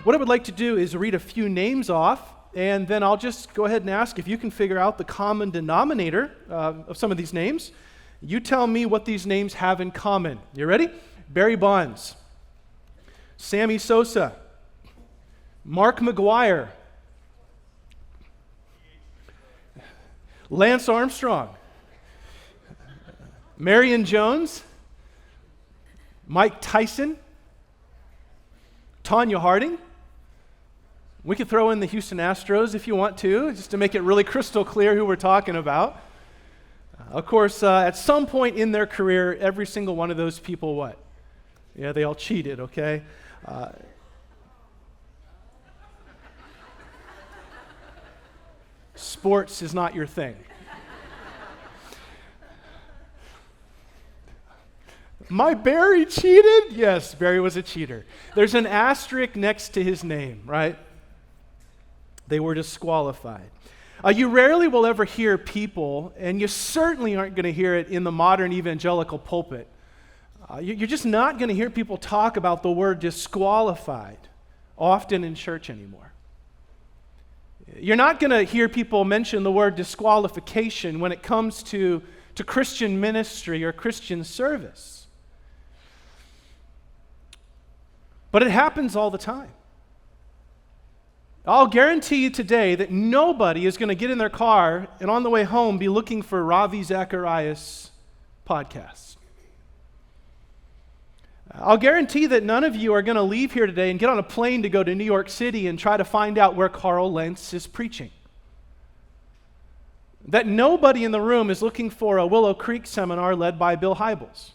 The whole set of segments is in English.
what I would like to do is read a few names off, and then I'll just go ahead and ask if you can figure out the common denominator of some of these names. You tell me what these names have in common. You ready? Barry Bonds, Sammy Sosa, Mark McGuire, Lance Armstrong, Marion Jones, Mike Tyson, Tanya Harding. We could throw in the Houston Astros if you want to, just to make it really crystal clear who we're talking about. Of course, at some point in their career, every single one of those people, what? Yeah, they all cheated, okay? Sports is not your thing. My Barry cheated? Yes, Barry was a cheater. There's an asterisk next to his name, right? They were disqualified. You rarely will ever hear people, and you certainly aren't going to hear it in the modern evangelical pulpit. You're just not going to hear people talk about the word disqualified often in church anymore. You're not going to hear people mention the word disqualification when it comes to Christian ministry or Christian service. But it happens all the time. I'll guarantee you today that nobody is going to get in their car and on the way home be looking for Ravi Zacharias' podcast. I'll guarantee that none of you are going to leave here today and get on a plane to go to New York City and try to find out where Carl Lentz is preaching. That nobody in the room is looking for a Willow Creek seminar led by Bill Hybels.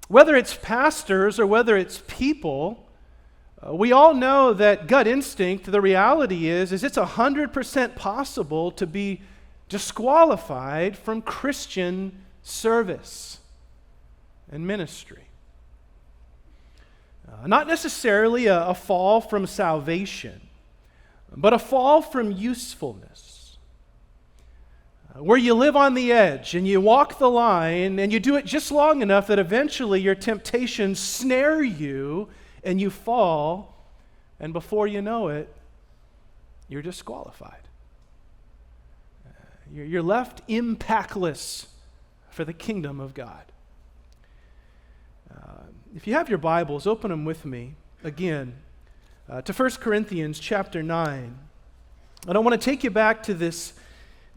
Whether it's pastors or whether it's people, we all know that gut instinct, the reality is it's 100% possible to be disqualified from Christian service and ministry. Not necessarily a fall from salvation, but a fall from usefulness. Where you live on the edge and you walk the line and you do it just long enough that eventually your temptations snare you and you fall, and before you know it, you're disqualified. You're left impactless for the kingdom of God. If you have your Bibles, open them with me again to 1 Corinthians chapter 9. And I want to take you back to this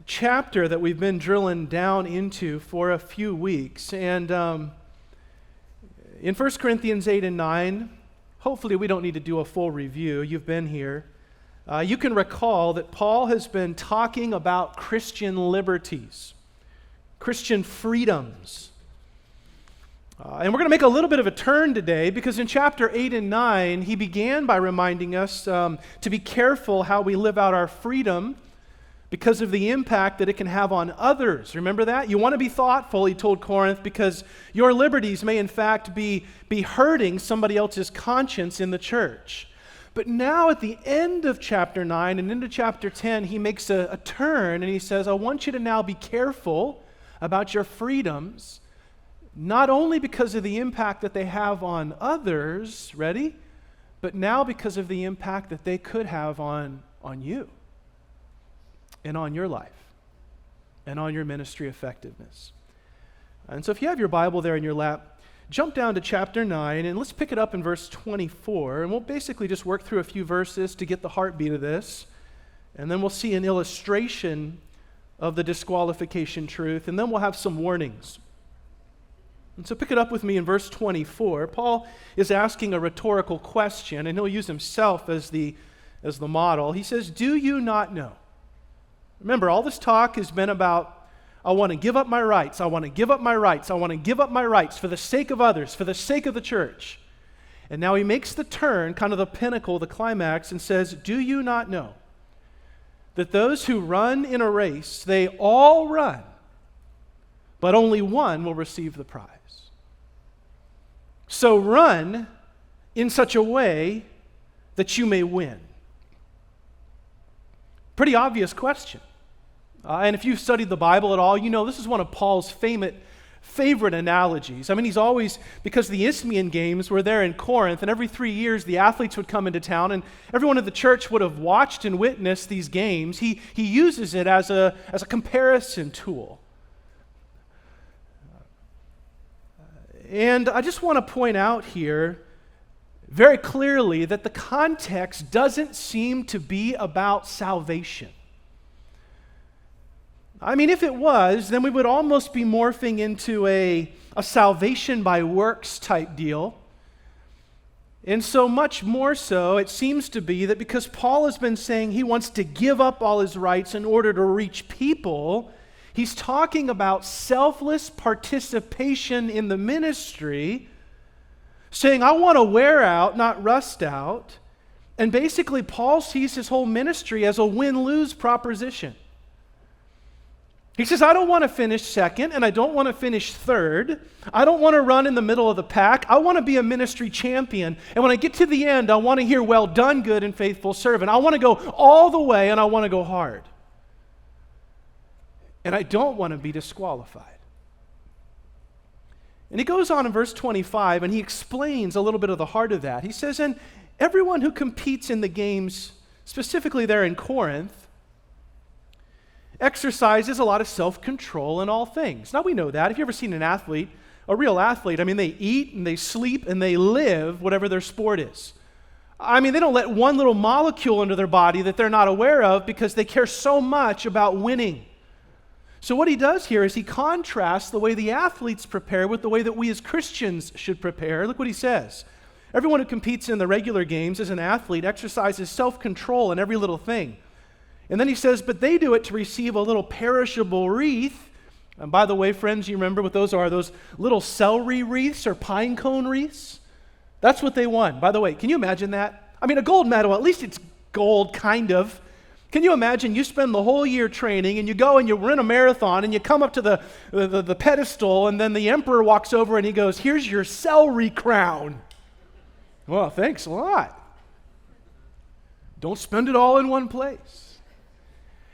chapter that we've been drilling down into for a few weeks. And in 1 Corinthians 8 and 9, hopefully we don't need to do a full review. You've been here. You can recall that Paul has been talking about Christian liberties, Christian freedoms. And we're going to make a little bit of a turn today because in chapter 8 and 9, he began by reminding us to be careful how we live out our freedom because of the impact that it can have on others. Remember that? You want to be thoughtful, he told Corinth, because your liberties may in fact be hurting somebody else's conscience in the church. But now at the end of chapter 9 and into chapter 10, he makes a turn and he says, I want you to now be careful about your freedoms, not only because of the impact that they have on others, ready? But now because of the impact that they could have on you and on your life and on your ministry effectiveness. And so if you have your Bible there in your lap, jump down to chapter 9 and let's pick it up in verse 24. And we'll basically just work through a few verses to get the heartbeat of this. And then we'll see an illustration of the disqualification truth. And then we'll have some warnings. And so pick it up with me in verse 24. Paul is asking a rhetorical question, and he'll use himself as the model. He says, do you not know? Remember, all this talk has been about, I want to give up my rights, I want to give up my rights, I want to give up my rights for the sake of others, for the sake of the church. And now he makes the turn, kind of the pinnacle, the climax, and says, do you not know that those who run in a race, they all run, but only one will receive the prize? So run in such a way that you may win. Pretty obvious question. And if you've studied the Bible at all, you know this is one of Paul's favorite analogies. I mean, he's always, because the Isthmian Games were there in Corinth, and every 3 years the athletes would come into town, and everyone in the church would have watched and witnessed these games. He uses it as a comparison tool. And I just want to point out here very clearly that the context doesn't seem to be about salvation. I mean, if it was, then we would almost be morphing into a salvation by works type deal. And so much more so, it seems to be that because Paul has been saying he wants to give up all his rights in order to reach people, he's talking about selfless participation in the ministry, saying, I want to wear out, not rust out. And basically, Paul sees his whole ministry as a win-lose proposition. He says, I don't want to finish second, and I don't want to finish third. I don't want to run in the middle of the pack. I want to be a ministry champion. And when I get to the end, I want to hear, well done, good and faithful servant. I want to go all the way, and I want to go hard. And I don't want to be disqualified. And he goes on in verse 25, and he explains a little bit of the heart of that. He says, and everyone who competes in the games, specifically there in Corinth, exercises a lot of self-control in all things. Now we know that. Have you ever seen an athlete, a real athlete? I mean, they eat and they sleep and they live whatever their sport is. I mean, they don't let one little molecule into their body that they're not aware of because they care so much about winning. So what he does here is he contrasts the way the athletes prepare with the way that we as Christians should prepare. Look what he says. Everyone who competes in the regular games as an athlete exercises self-control in every little thing. And then he says, but they do it to receive a little perishable wreath. And by the way, friends, you remember what those are, those little celery wreaths or pine cone wreaths? That's what they won. By the way, can you imagine that? I mean, a gold medal, at least it's gold, kind of. Can you imagine you spend the whole year training and you go and you run a marathon and you come up to the pedestal and then the emperor walks over and he goes, here's your celery crown. Well, thanks a lot. Don't spend it all in one place.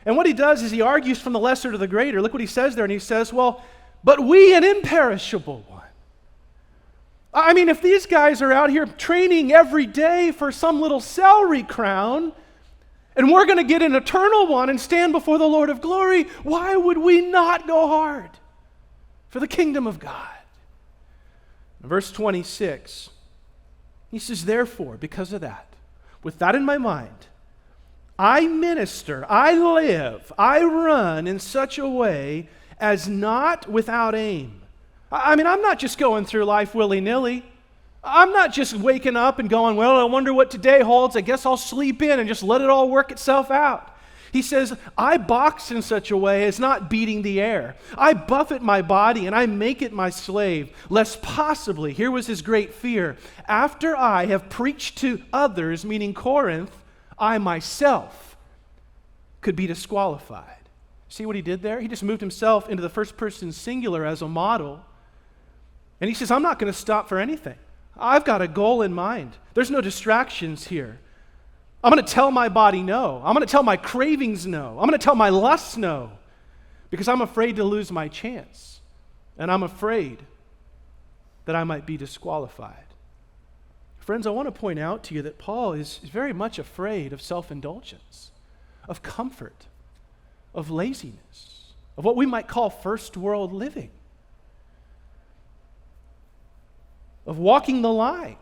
And what he does is he argues from the lesser to the greater. Look what he says there, and he says, well, but we an imperishable one. I mean, if these guys are out here training every day for some little celery crown, and we're going to get an eternal one and stand before the Lord of glory, why would we not go hard for the kingdom of God? In verse 26, he says, therefore, because of that, with that in my mind, I minister, I live, I run in such a way as not without aim. I mean, I'm not just going through life willy-nilly. I'm not just waking up and going, well, I wonder what today holds. I guess I'll sleep in and just let it all work itself out. He says, I box in such a way as not beating the air. I buffet my body and I make it my slave, lest possibly, here was his great fear, after I have preached to others, meaning Corinth, I myself could be disqualified. See what he did there? He just moved himself into the first person singular as a model. And he says, I'm not going to stop for anything. I've got a goal in mind. There's no distractions here. I'm going to tell my body no. I'm going to tell my cravings no. I'm going to tell my lusts no. Because I'm afraid to lose my chance. And I'm afraid that I might be disqualified. Friends, I want to point out to you that Paul is very much afraid of self-indulgence, of comfort, of laziness, of what we might call first world living, of walking the line,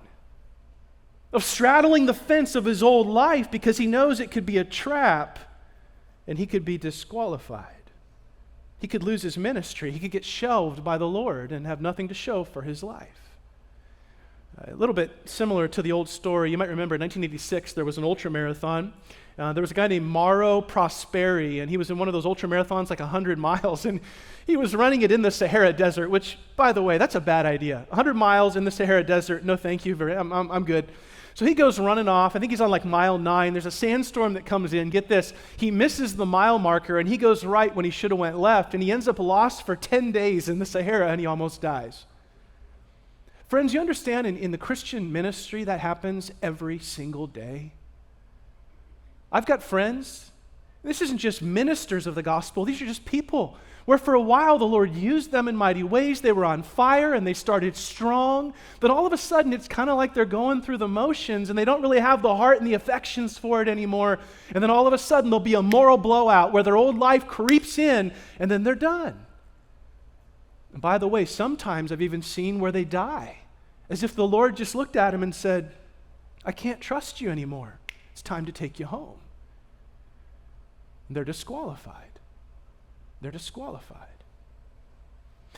of straddling the fence of his old life because he knows it could be a trap and he could be disqualified. He could lose his ministry. He could get shelved by the Lord and have nothing to show for his life. A little bit similar to the old story. You might remember in 1986 there was an ultramarathon. There was a guy named Mauro Prosperi, and he was in one of those ultramarathons, like 100 miles, and he was running it in the Sahara Desert, which, by the way, that's a bad idea. 100 miles in the Sahara Desert, no thank you, I'm good. So he goes running off. I think he's on like mile 9. There's a sandstorm that comes in. Get this, he misses the mile marker, and he goes right when he should have went left, and he ends up lost for 10 days in the Sahara, and he almost dies. Friends, you understand in the Christian ministry that happens every single day. I've got friends This isn't just ministers of the gospel. These are just people where for a while the Lord used them in mighty ways. They were on fire and they started strong. But all of a sudden it's kind of like they're going through the motions and they don't really have the heart and the affections for it anymore. And then all of a sudden there'll be a moral blowout where their old life creeps in and then they're done. And by the way, sometimes I've even seen where they die, as if the Lord just looked at them and said, I can't trust you anymore. It's time to take you home. And they're disqualified. They're disqualified.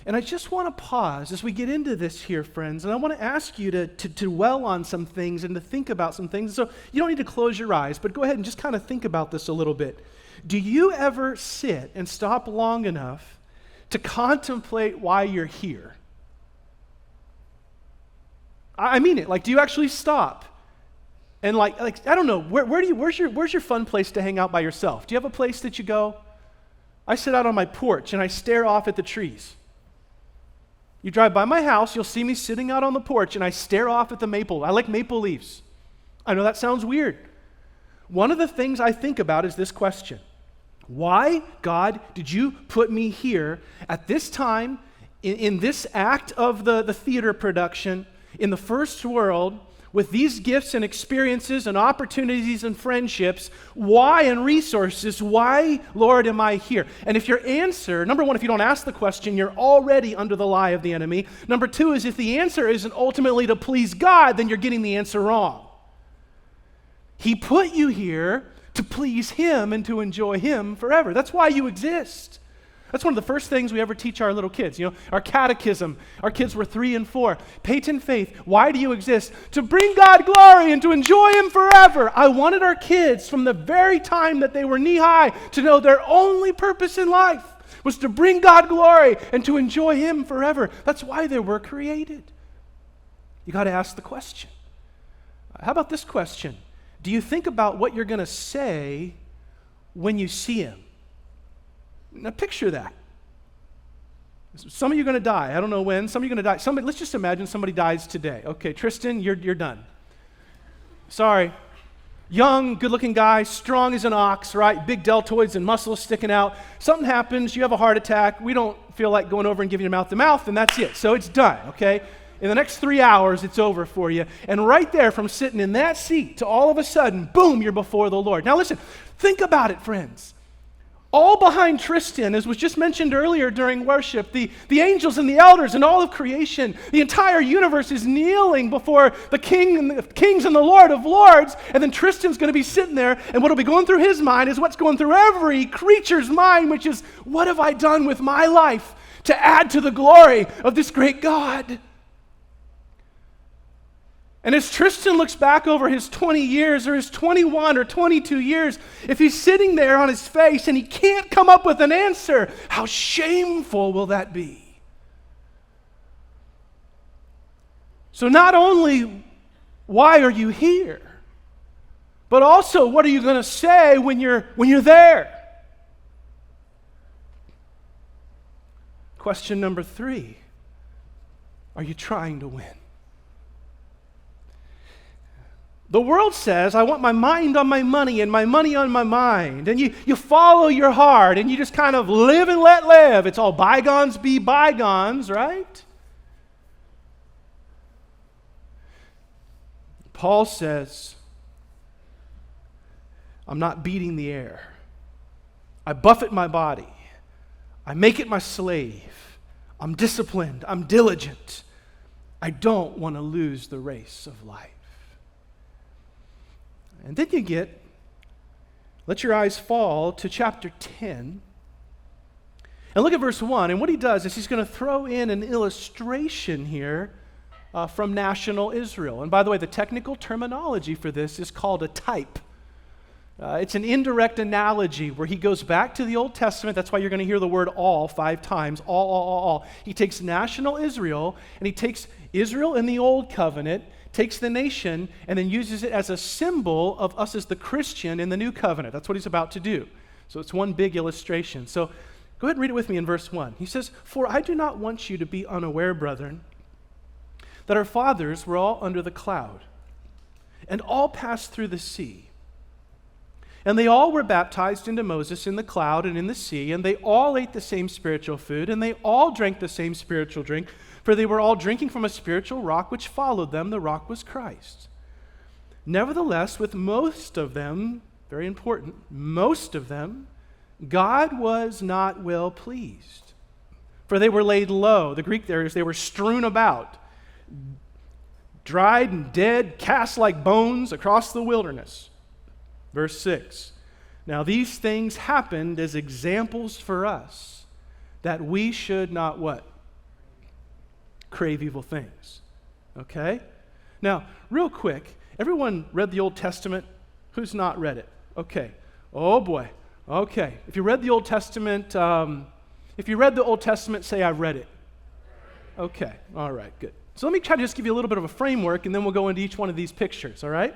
And I just want to pause as we get into this here, friends, and I want to ask you to dwell on some things and to think about some things. So you don't need to close your eyes, but go ahead and just kind of think about this a little bit. Do you ever sit and stop long enough to contemplate why you're here? I mean it. Like, do you actually stop? And like I don't know, where's your fun place to hang out by yourself? Do you have a place that you go? I sit out on my porch and I stare off at the trees. You drive by my house, you'll see me sitting out on the porch and I stare off at the maple. I like maple leaves. I know that sounds weird. One of the things I think about is this question. Why, God, did you put me here at this time, in this act of the theater production, in the first world, with these gifts and experiences and opportunities and friendships? Why and resources? Why, Lord, am I here? And if your answer, number one, if you don't ask the question, you're already under the lie of the enemy. Number two is if the answer isn't ultimately to please God, then you're getting the answer wrong. He put you here to please Him and to enjoy Him forever. That's why you exist. That's one of the first things we ever teach our little kids. You know, our catechism, our kids were 3 and 4. Patent faith, why do you exist? To bring God glory and to enjoy Him forever. I wanted our kids from the very time that they were knee-high to know their only purpose in life was to bring God glory and to enjoy Him forever. That's why they were created. You got to ask the question. How about this question? Do you think about what you're going to say when you see Him? Now picture that. Some of you are going to die. I don't know when. Some of you are going to die. Let's just imagine somebody dies today. Okay, Tristan, you're done. Sorry. Young, good-looking guy, strong as an ox, right? Big deltoids and muscles sticking out. Something happens. You have a heart attack. We don't feel like going over and giving you mouth-to-mouth, and that's it. So it's done, okay? In the next 3 hours, it's over for you. And right there, from sitting in that seat to all of a sudden, boom, you're before the Lord. Now listen, think about it, friends. All behind Tristan, as was just mentioned earlier during worship, the angels and the elders and all of creation, the entire universe is kneeling before the King and the kings and the Lord of lords, and then Tristan's going to be sitting there, and what will be going through his mind is what's going through every creature's mind, which is, what have I done with my life to add to the glory of this great God? And as Tristan looks back over his 20 years or his 21 or 22 years, if he's sitting there on his face and he can't come up with an answer, how shameful will that be? So not only why are you here, but also what are you going to say when you're there? Question number 3, are you trying to win? The world says, I want my mind on my money and my money on my mind. And you follow your heart and you just kind of live and let live. It's all bygones be bygones, right? Paul says, I'm not beating the air. I buffet my body. I make it my slave. I'm disciplined. I'm diligent. I don't want to lose the race of life. And then let your eyes fall to chapter 10. And look at verse 1. And what he does is he's going to throw in an illustration here from national Israel. And by the way, the technical terminology for this is called a type. It's an indirect analogy where he goes back to the Old Testament. That's why you're going to hear the word all 5 times. All. He takes national Israel, and he takes Israel in the Old Covenant, takes the nation, and then uses it as a symbol of us as the Christian in the New Covenant. That's what he's about to do. So it's one big illustration. So go ahead and read it with me in verse 1. He says, For I do not want you to be unaware, brethren, that our fathers were all under the cloud, and all passed through the sea. And they all were baptized into Moses in the cloud and in the sea, and they all ate the same spiritual food, and they all drank the same spiritual drink, for they were all drinking from a spiritual rock which followed them. The rock was Christ. Nevertheless, with most of them, very important, most of them, God was not well pleased. For they were laid low. The Greek there is they were strewn about, dried and dead, cast like bones across the wilderness. Verse 6, now these things happened as examples for us, that we should not what? Crave evil things. Okay? Now, real quick, everyone read the Old Testament? Who's not read it? Okay. Oh boy. Okay. If you read the Old Testament, say I've read it. Okay. All right, good. So let me try to just give you a little bit of a framework, and then we'll go into each one of these pictures, all right?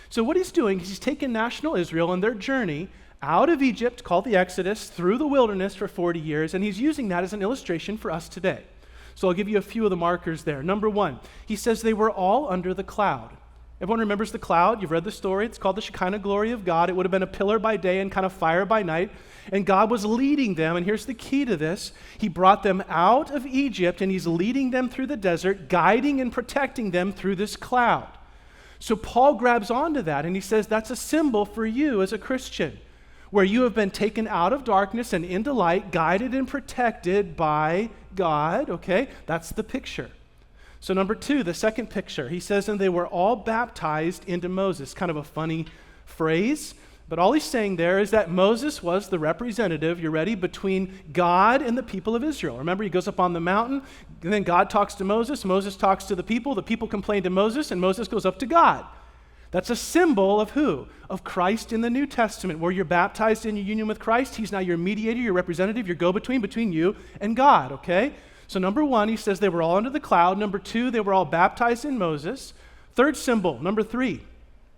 So what he's doing is he's taken national Israel on their journey out of Egypt, called the Exodus, through the wilderness for 40 years, and he's using that as an illustration for us today. So I'll give you a few of the markers there. Number one, he says they were all under the cloud. Everyone remembers the cloud? You've read the story. It's called the Shekinah glory of God. It would have been a pillar by day and kind of fire by night. And God was leading them, and here's the key to this. He brought them out of Egypt, and he's leading them through the desert, guiding and protecting them through this cloud. So Paul grabs onto that, and he says that's a symbol for you as a Christian, where you have been taken out of darkness and into light, guided and protected by God, okay? That's the picture. So number two, the second picture, he says, and they were all baptized into Moses. Kind of a funny phrase, but all he's saying there is that Moses was the representative, you ready, between God and the people of Israel. Remember, he goes up on the mountain, and then God talks to Moses talks to the people complain to Moses, and Moses goes up to God. That's a symbol of who? Of Christ in the New Testament, where you're baptized in your union with Christ. He's now your mediator, your representative, your go-between between you and God, okay? So number one, he says they were all under the cloud. Number two, they were all baptized in Moses. Third symbol, number three,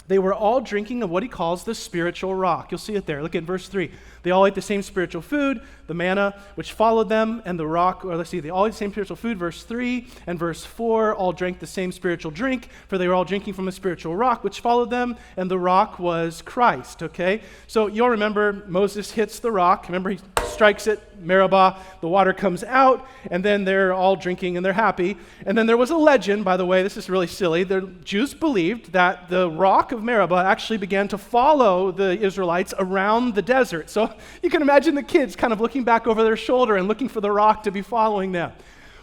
they were all drinking of what he calls the spiritual rock. You'll see it there. Look at verse 3. They all ate the same spiritual food, the manna which followed them, and the rock, or let's see, they all ate the same spiritual food, verse 3, and verse 4, all drank the same spiritual drink, for they were all drinking from a spiritual rock which followed them, and the rock was Christ, okay? So you'll remember Moses hits the rock. Remember, he strikes it, Meribah, the water comes out, and then they're all drinking and they're happy. And then there was a legend, by the way, this is really silly. The Jews believed that the rock of Meribah actually began to follow the Israelites around the desert. So you can imagine the kids kind of looking back over their shoulder and looking for the rock to be following them.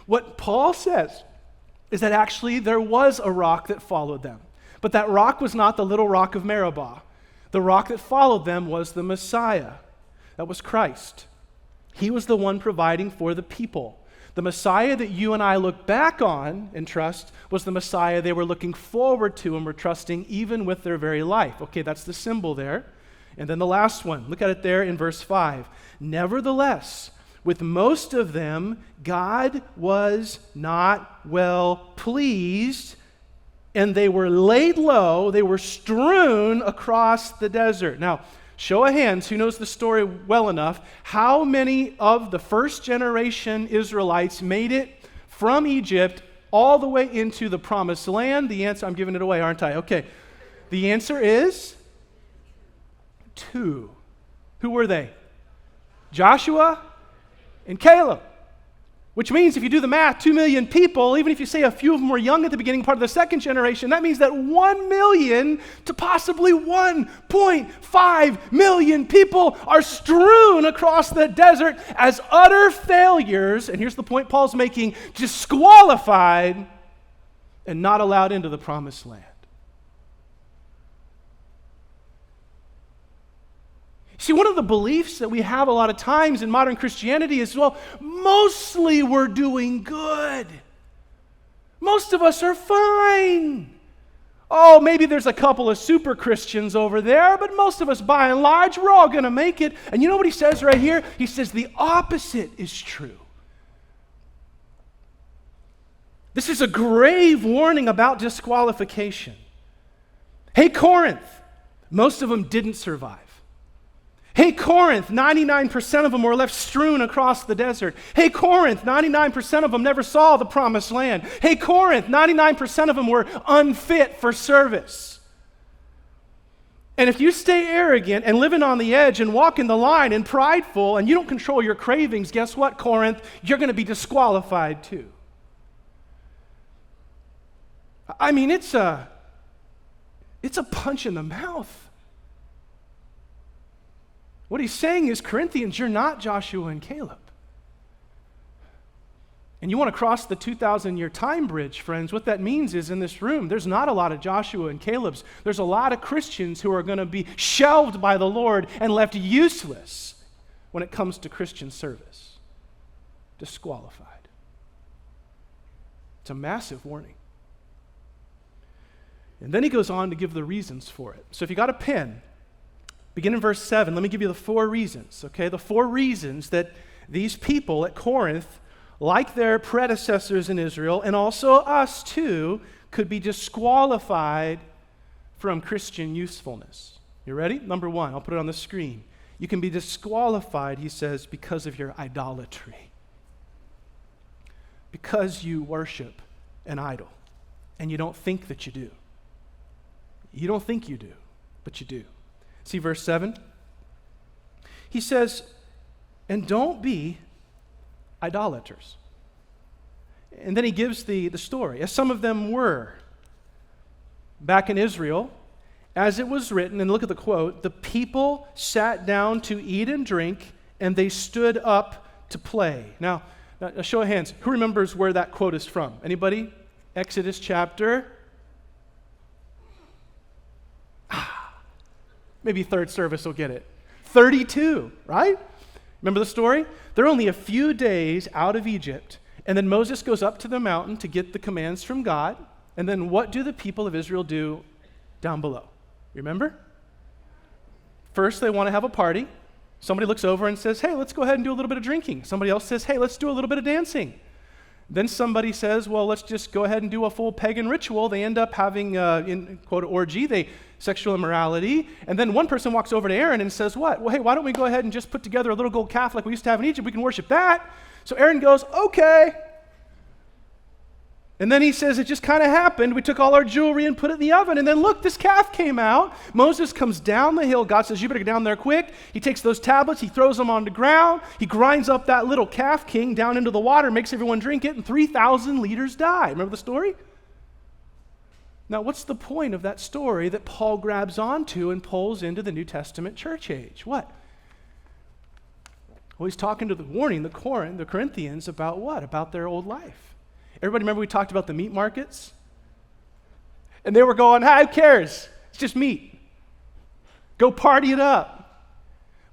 What Paul says is that actually there was a rock that followed them. But that rock was not the little rock of Meribah. The rock that followed them was the Messiah. That was Christ. He was the one providing for the people. The Messiah that you and I look back on and trust was the Messiah they were looking forward to and were trusting even with their very life. Okay, that's the symbol there. And then the last one, look at it there in verse 5. Nevertheless, with most of them, God was not well pleased, and they were laid low, they were strewn across the desert. Now, show of hands, who knows the story well enough, how many of the first generation Israelites made it from Egypt all the way into the promised land? The answer, I'm giving it away, aren't I? Okay. The answer is 2. Who were they? Joshua and Caleb. Which means if you do the math, 2 million people, even if you say a few of them were young at the beginning, part of the second generation, that means that 1 million to possibly 1.5 million people are strewn across the desert as utter failures, and here's the point Paul's making, disqualified and not allowed into the promised land. See, one of the beliefs that we have a lot of times in modern Christianity is, well, mostly we're doing good. Most of us are fine. Oh, maybe there's a couple of super Christians over there, but most of us, by and large, we're all going to make it. And you know what he says right here? He says the opposite is true. This is a grave warning about disqualification. Hey, Corinth, most of them didn't survive. Hey, Corinth, 99% of them were left strewn across the desert. Hey, Corinth, 99% of them never saw the promised land. Hey, Corinth, 99% of them were unfit for service. And if you stay arrogant and living on the edge and walking the line and prideful and you don't control your cravings, guess what, Corinth? You're going to be disqualified too. I mean, it's a punch in the mouth. What he's saying is, Corinthians, you're not Joshua and Caleb. And you want to cross the 2,000-year time bridge, friends. What that means is in this room, there's not a lot of Joshua and Calebs. There's a lot of Christians who are going to be shelved by the Lord and left useless when it comes to Christian service. Disqualified. It's a massive warning. And then he goes on to give the reasons for it. So if you got a pen, begin in verse 7. Let me give you the 4 reasons, okay? The 4 reasons that these people at Corinth, like their predecessors in Israel, and also us too, could be disqualified from Christian usefulness. You ready? Number 1, I'll put it on the screen. You can be disqualified, he says, because of your idolatry. Because you worship an idol, and you don't think that you do. You don't think you do, but you do. See verse 7? He says, and don't be idolaters. And then he gives the story, as some of them were. Back in Israel, as it was written, and look at the quote, the people sat down to eat and drink, and they stood up to play. Now a show of hands, who remembers where that quote is from? Anybody? Exodus chapter? Maybe third service will get it. 32, right? Remember the story? They're only a few days out of Egypt, and then Moses goes up to the mountain to get the commands from God, and then what do the people of Israel do down below? Remember? First, they want to have a party. Somebody looks over and says, hey, let's go ahead and do a little bit of drinking. Somebody else says, hey, let's do a little bit of dancing. Then somebody says, well, let's just go ahead and do a full pagan ritual. They end up having, in quote, orgy, sexual immorality. And then one person walks over to Aaron and says, what? Well, hey, why don't we go ahead and just put together a little gold calf like we used to have in Egypt? We can worship that. So Aaron goes, okay. And then he says, it just kind of happened. We took all our jewelry and put it in the oven. And then look, this calf came out. Moses comes down the hill. God says, you better get down there quick. He takes those tablets. He throws them on the ground. He grinds up that little calf king down into the water, makes everyone drink it, and 3,000 leaders die. Remember the story? Now, what's the point of that story that Paul grabs onto and pulls into the New Testament church age? What? Well, he's talking to the Corinthians about what? About their old life. Everybody remember we talked about the meat markets? And they were going, hey, who cares? It's just meat. Go party it up.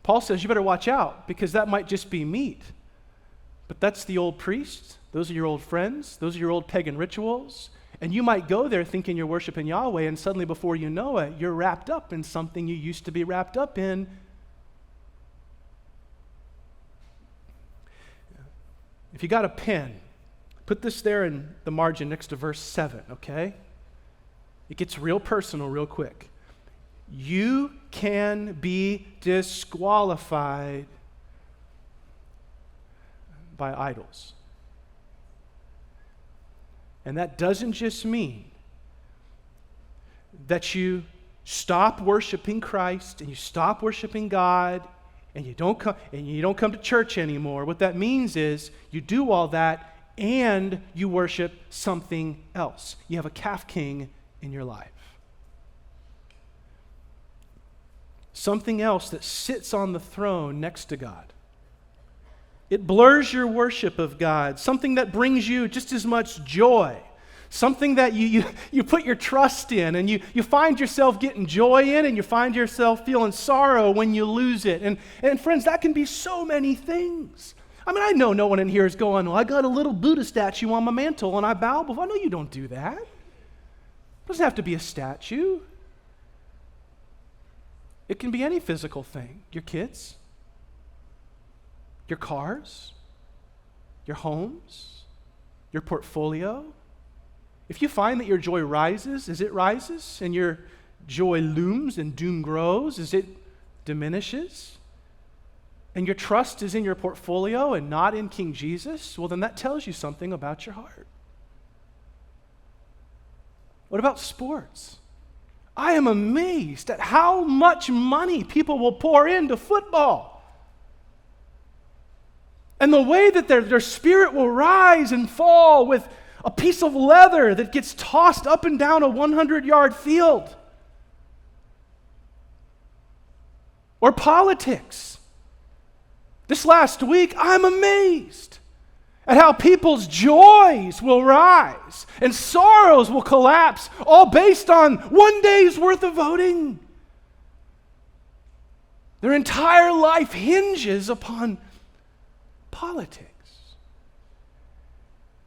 Paul says you better watch out because that might just be meat. But that's the old priests. Those are your old friends. Those are your old pagan rituals. And you might go there thinking you're worshiping Yahweh, and suddenly before you know it, you're wrapped up in something you used to be wrapped up in. If you got a pen, put this there in the margin next to verse 7, okay? It gets real personal real quick. You can be disqualified by idols. And that doesn't just mean that you stop worshiping Christ and you stop worshiping God and you don't come to church anymore. What that means is you do all that and you worship something else. You have a calf king in your life. Something else that sits on the throne next to God. It blurs your worship of God. Something that brings you just as much joy. Something that you put your trust in and you find yourself getting joy in and you find yourself feeling sorrow when you lose it. And friends, that can be so many things. I mean, I know no one in here is going, well, I got a little Buddha statue on my mantle and I bow before. I know you don't do that. It doesn't have to be a statue. It can be any physical thing. Your kids, your cars, your homes, your portfolio. If you find that your joy rises as it rises and your joy looms and doom grows as it diminishes, and your trust is in your portfolio and not in King Jesus, well, then that tells you something about your heart. What about sports? I am amazed at how much money people will pour into football. And the way that their spirit will rise and fall with a piece of leather that gets tossed up and down a 100-yard field. Or politics. This last week, I'm amazed at how people's joys will rise and sorrows will collapse, all based on one day's worth of voting. Their entire life hinges upon politics.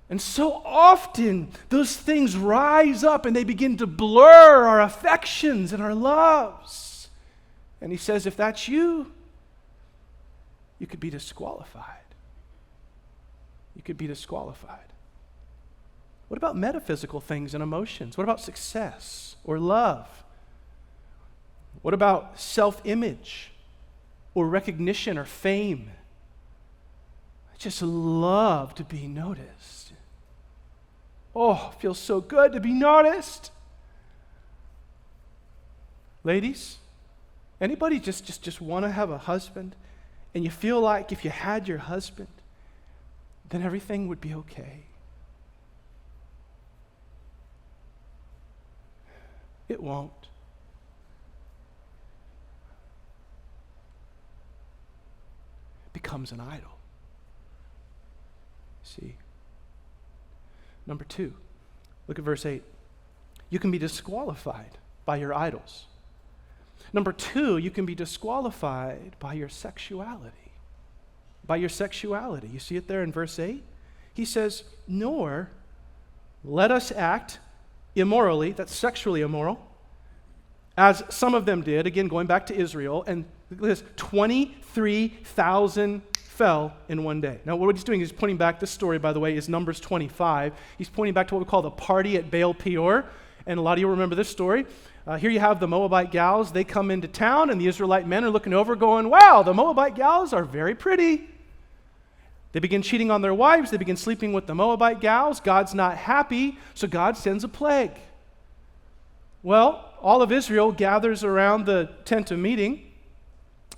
And so often, those things rise up and they begin to blur our affections and our loves. And he says, if that's you, you could be disqualified. You could be disqualified. What about metaphysical things and emotions? What about success or love? What about self-image or recognition or fame? I just love to be noticed. Oh, it feels so good to be noticed. Ladies, anybody just want to have a husband and you feel like if you had your husband, then everything would be okay? It won't. It becomes an idol. See? Number 2, look at verse 8. You can be disqualified by your idols. Number 2, you can be disqualified by your sexuality. By your sexuality. You see it there in verse 8? He says, nor let us act immorally, that's sexually immoral, as some of them did, again going back to Israel, and look at this, 23,000 fell in one day. Now what he's doing is pointing back, this story by the way is Numbers 25. He's pointing back to what we call the party at Baal Peor, and a lot of you remember this story. Here you have the Moabite gals, they come into town and the Israelite men are looking over going, wow, the Moabite gals are very pretty. They begin cheating on their wives, they begin sleeping with the Moabite gals, God's not happy, so God sends a plague. Well, all of Israel gathers around the tent of meeting,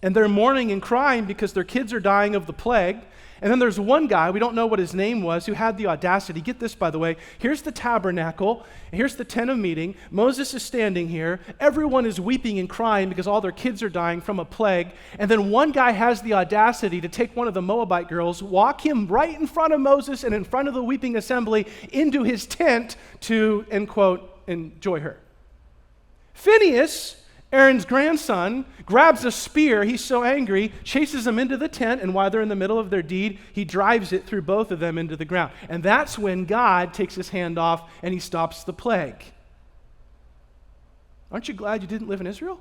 and they're mourning and crying because their kids are dying of the plague. And then there's one guy, we don't know what his name was, who had the audacity. Get this, by the way. Here's the tabernacle. Here's the tent of meeting. Moses is standing here. Everyone is weeping and crying because all their kids are dying from a plague. And then one guy has the audacity to take one of the Moabite girls, walk him right in front of Moses and in front of the weeping assembly into his tent to, end quote, enjoy her. Phinehas, Aaron's grandson, grabs a spear. He's so angry, chases them into the tent, and while they're in the middle of their deed, he drives it through both of them into the ground. And that's when God takes his hand off and he stops the plague. Aren't you glad you didn't live in Israel?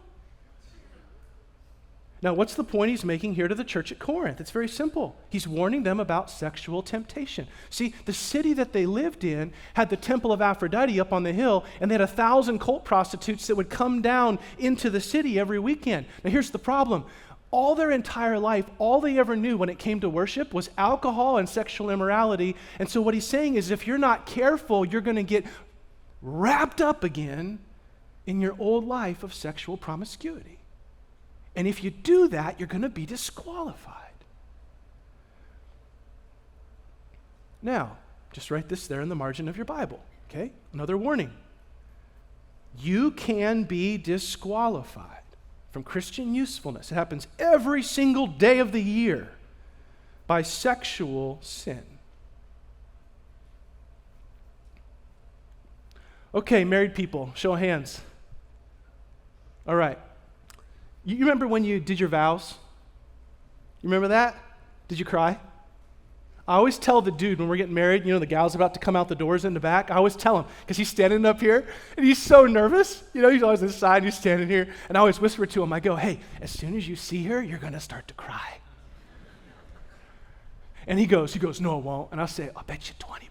Now, what's the point he's making here to the church at Corinth? It's very simple. He's warning them about sexual temptation. See, the city that they lived in had the temple of Aphrodite up on the hill, and they had 1,000 cult prostitutes that would come down into the city every weekend. Now, here's the problem. All their entire life, all they ever knew when it came to worship was alcohol and sexual immorality. And so what he's saying is if you're not careful, you're going to get wrapped up again in your old life of sexual promiscuity. And if you do that, you're going to be disqualified. Now, just write this there in the margin of your Bible, okay? Another warning. You can be disqualified from Christian usefulness. It happens every single day of the year by sexual sin. Okay, married people, show of hands. All right. You remember when you did your vows? You remember that? Did you cry? I always tell the dude when we're getting married, the gal's about to come out the doors in the back, I always tell him, because he's standing up here, and he's so nervous. He's always on the side, he's standing here, and I always whisper to him, I go, hey, as soon as you see her, you're going to start to cry. And he goes, no, it won't. And I'll say, I'll bet you $20.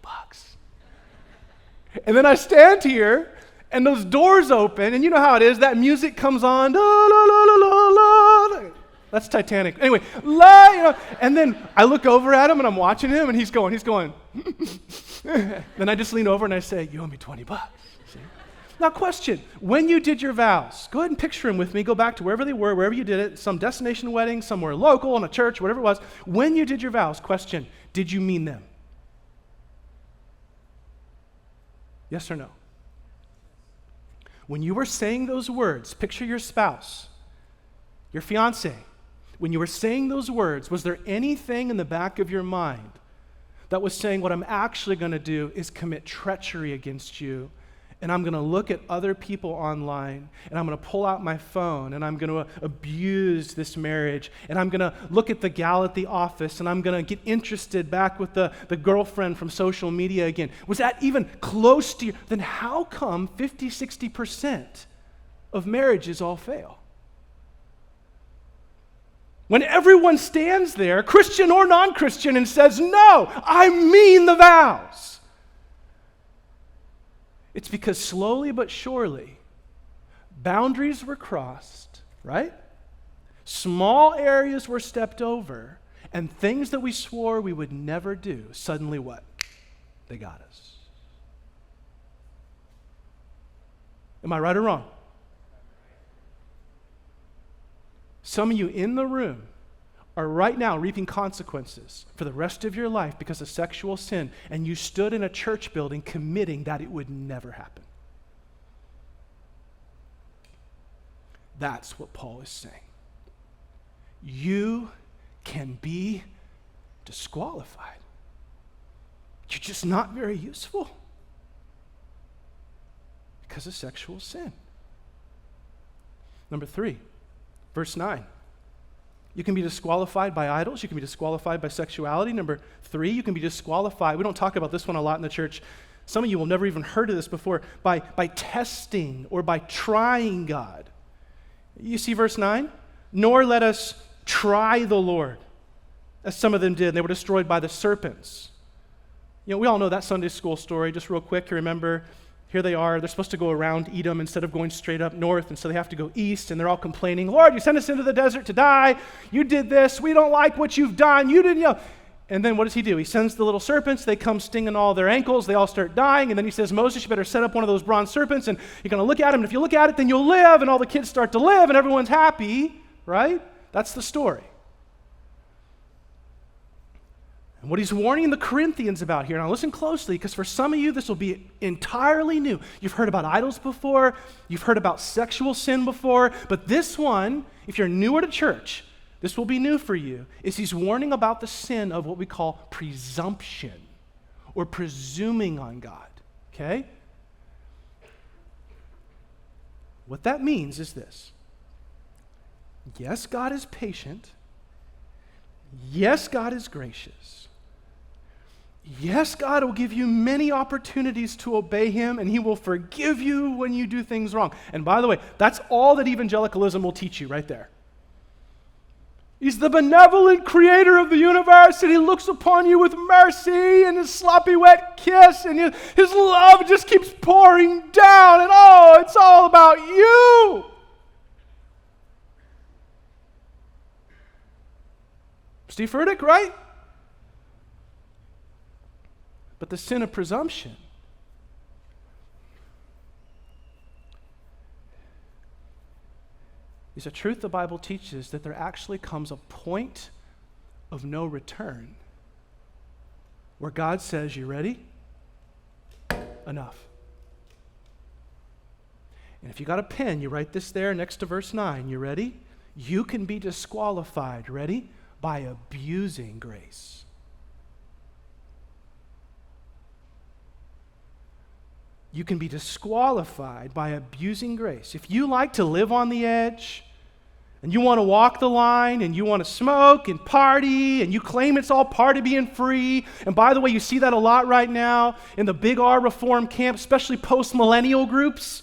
And then I stand here, and those doors open, and you know how it is, that music comes on, la, la, la, la, la, la. That's Titanic. Anyway, and then I look over at him, and I'm watching him, and he's going. Then I just lean over, and I say, you owe me $20. See? Now question, when you did your vows, go ahead and picture them with me. Go back to wherever they were, wherever you did it, some destination wedding, somewhere local, in a church, whatever it was. When you did your vows, question, did you mean them? Yes or no? When you were saying those words, picture your spouse, your fiance. When you were saying those words, was there anything in the back of your mind that was saying, what I'm actually going to do is commit treachery against you, and I'm going to look at other people online, and I'm going to pull out my phone, and I'm going to abuse this marriage, and I'm going to look at the gal at the office, and I'm going to get interested back with the girlfriend from social media again? Was that even close to you? Then how come 50, 60% of marriages all fail? When everyone stands there, Christian or non-Christian, and says, no, I mean the vows. It's because slowly but surely, boundaries were crossed, right? Small areas were stepped over, and things that we swore we would never do, suddenly what? They got us. Am I right or wrong? Some of you in the room are right now reaping consequences for the rest of your life because of sexual sin, and you stood in a church building committing that it would never happen. That's what Paul is saying. You can be disqualified. You're just not very useful because of sexual sin. Number 3. Verse 9, you can be disqualified by idols. You can be disqualified by sexuality. Number 3, you can be disqualified. We don't talk about this one a lot in the church. Some of you will never even heard of this before. By testing or by trying God. You see verse 9? Nor let us try the Lord, as some of them did. They were destroyed by the serpents. You know, we all know that Sunday school story. Just real quick, you remember, here they are. They're supposed to go around Edom instead of going straight up north, and so they have to go east, and they're all complaining, Lord, you sent us into the desert to die. You did this. We don't like what you've done. You didn't, And then what does he do? He sends the little serpents. They come stinging all their ankles. They all start dying, and then he says, Moses, you better set up one of those bronze serpents, and you're going to look at him, and if you look at it, then you'll live, and all the kids start to live, and everyone's happy, right? That's the story. And what he's warning the Corinthians about here, now listen closely, because for some of you this will be entirely new. You've heard about idols before, you've heard about sexual sin before, but this one, if you're newer to church, this will be new for you, is he's warning about the sin of what we call presumption, or presuming on God, okay? What that means is this. Yes, God is patient. Yes, God is gracious. Yes, God will give you many opportunities to obey him, and he will forgive you when you do things wrong. And by the way, that's all that evangelicalism will teach you right there. He's the benevolent creator of the universe, and he looks upon you with mercy and his sloppy wet kiss, and his love just keeps pouring down, and it's all about you. Steve Furtick, right? But the sin of presumption is a truth the Bible teaches, that there actually comes a point of no return where God says, you ready? Enough. And if you got a pen, you write this there next to verse 9. You ready? You can be disqualified, ready? By abusing grace. You can be disqualified by abusing grace. If you like to live on the edge, and you want to walk the line, and you want to smoke and party, and you claim it's all part of being free, and by the way, you see that a lot right now in the big R reform camp, especially post-millennial groups.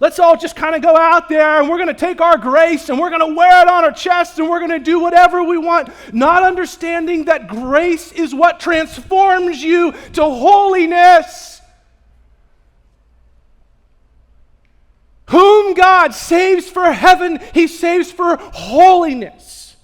Let's all just kind of go out there, and we're going to take our grace, and we're going to wear it on our chest, and we're going to do whatever we want, not understanding that grace is what transforms you to holiness. Whom God saves for heaven, he saves for holiness.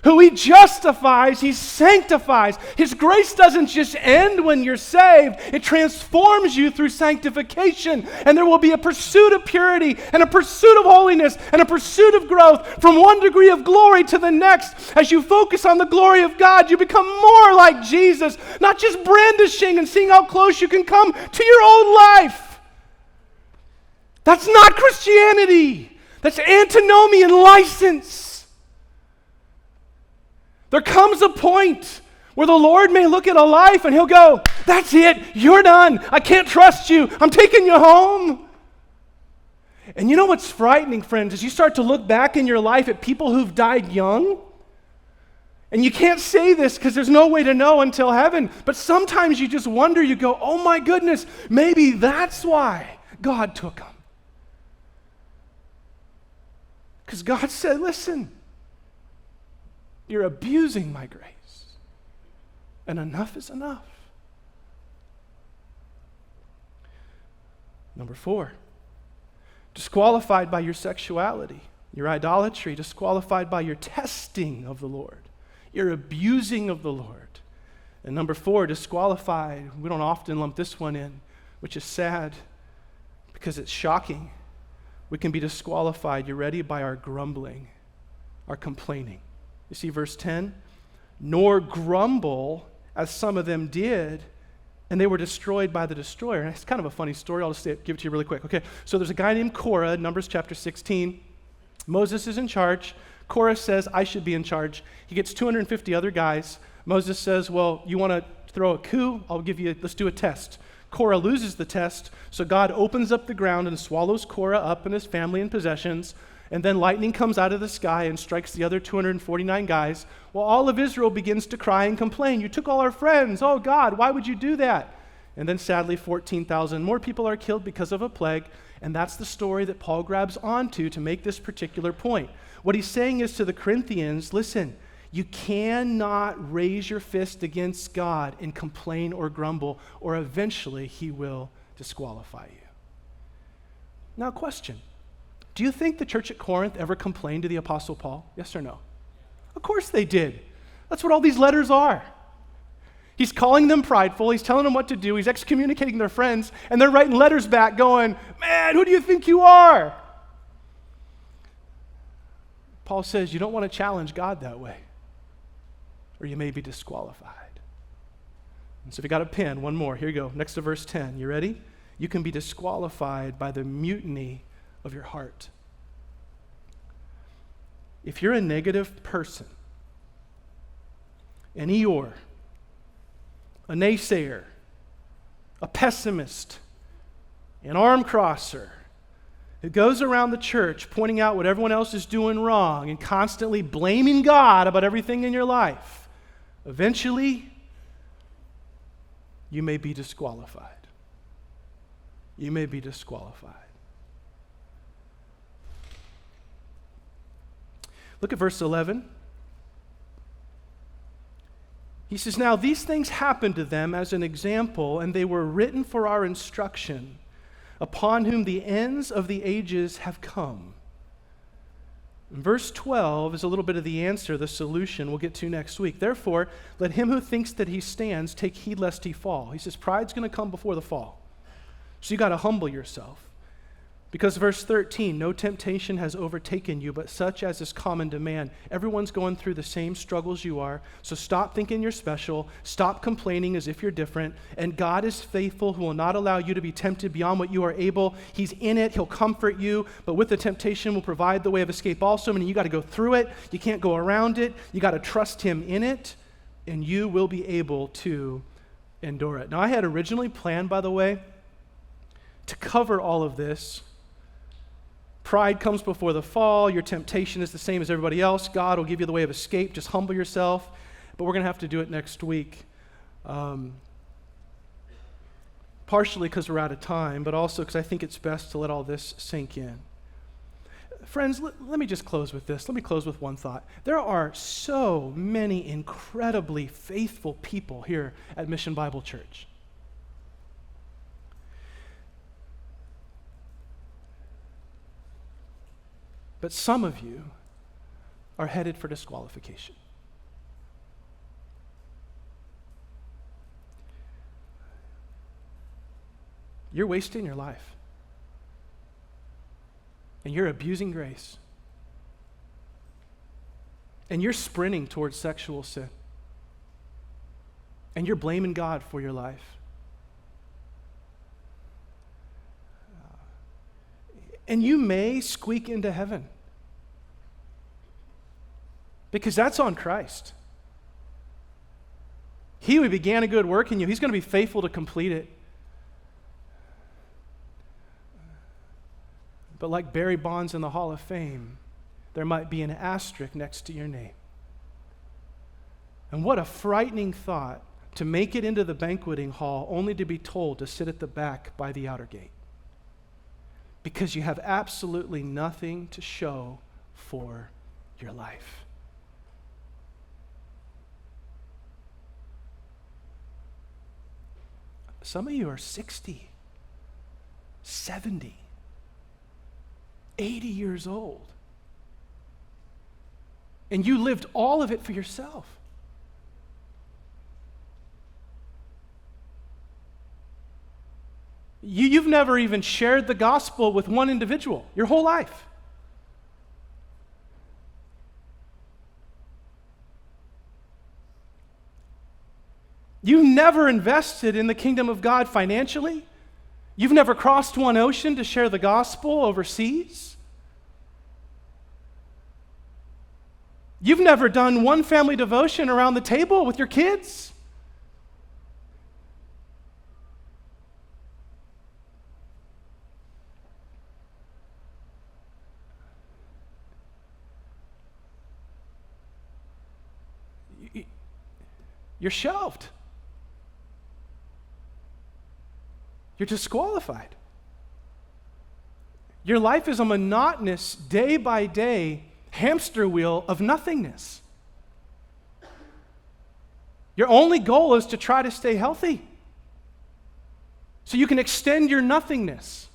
Who he justifies, he sanctifies. His grace doesn't just end when you're saved. It transforms you through sanctification. And there will be a pursuit of purity and a pursuit of holiness and a pursuit of growth from one degree of glory to the next. As you focus on the glory of God, you become more like Jesus, not just brandishing and seeing how close you can come to your own life. That's not Christianity. That's antinomian license. There comes a point where the Lord may look at a life and he'll go, that's it, you're done. I can't trust you. I'm taking you home. And you know what's frightening, friends, is you start to look back in your life at people who've died young. And you can't say this because there's no way to know until heaven. But sometimes you just wonder, you go, oh my goodness, maybe that's why God took them. Because God said, listen, you're abusing my grace. And enough is enough. Number 4, disqualified by your sexuality, your idolatry, disqualified by your testing of the Lord, your abusing of the Lord. And number 4, disqualified. We don't often lump this one in, which is sad because it's shocking. We can be disqualified, you ready, by our grumbling, our complaining. You see verse 10? Nor grumble as some of them did, and they were destroyed by the destroyer. And it's kind of a funny story. I'll just give it to you really quick. Okay, so there's a guy named Korah, Numbers chapter 16. Moses is in charge. Korah says, I should be in charge. He gets 250 other guys. Moses says, well, you want to throw a coup? Let's do a test. Korah loses the test, so God opens up the ground and swallows Korah up and his family and possessions. And then lightning comes out of the sky and strikes the other 249 guys. Well, all of Israel begins to cry and complain. You took all our friends. Oh, God, why would you do that? And then sadly, 14,000 more people are killed because of a plague. And that's the story that Paul grabs onto to make this particular point. What he's saying is to the Corinthians, listen, you cannot raise your fist against God and complain or grumble, or eventually he will disqualify you. Now, question. Do you think the church at Corinth ever complained to the Apostle Paul? Yes or no? Of course they did. That's what all these letters are. He's calling them prideful. He's telling them what to do. He's excommunicating their friends, and they're writing letters back going, man, who do you think you are? Paul says you don't want to challenge God that way, or you may be disqualified. And so if you got a pen, one more. Here you go. Next to verse 10. You ready? You can be disqualified by the mutiny of your heart. If you're a negative person, an Eeyore, a naysayer, a pessimist, an arm crosser, who goes around the church pointing out what everyone else is doing wrong and constantly blaming God about everything in your life, eventually you may be disqualified. You may be disqualified. Look at verse 11. He says, now these things happened to them as an example, and they were written for our instruction, upon whom the ends of the ages have come. And verse 12 is a little bit of the answer, the solution we'll get to next week. Therefore, let him who thinks that he stands take heed lest he fall. He says pride's going to come before the fall. So you got to humble yourself. Because verse 13, no temptation has overtaken you, but such as is common to man. Everyone's going through the same struggles you are. So stop thinking you're special. Stop complaining as if you're different. And God is faithful, who will not allow you to be tempted beyond what you are able. He's in it. He'll comfort you. But with the temptation will provide the way of escape also. Meaning you got to go through it. You can't go around it. You got to trust him in it. And you will be able to endure it. Now, I had originally planned, by the way, to cover all of this. Pride comes before the fall. Your temptation is the same as everybody else. God will give you the way of escape. Just humble yourself. But we're going to have to do it next week. Partially because we're out of time, but also because I think it's best to let all this sink in. Friends, let me just close with this. Let me close with one thought. There are so many incredibly faithful people here at Mission Bible Church. But some of you are headed for disqualification. you're wasting your life. And you're abusing grace. And you're sprinting towards sexual sin. And you're blaming God for your life. And you may squeak into heaven. Because that's on Christ. He who began a good work in you, he's going to be faithful to complete it. But like Barry Bonds in the Hall of Fame, there might be an asterisk next to your name. And what a frightening thought to make it into the banqueting hall only to be told to sit at the back by the outer gate. Because you have absolutely nothing to show for your life. Some of you are 60, 70, 80 years old. And you lived all of it for yourself. You've never even shared the gospel with one individual your whole life. You've never invested in the kingdom of God financially. You've never crossed one ocean to share the gospel overseas. You've never done one family devotion around the table with your kids. You're shelved. You're disqualified. Your life is a monotonous, day by day hamster wheel of nothingness. Your only goal is to try to stay healthy so you can extend your nothingness.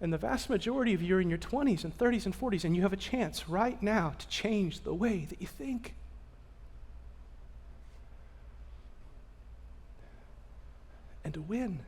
And the vast majority of you are in your 20s and 30s and 40s, and you have a chance right now to change the way that you think. And to win.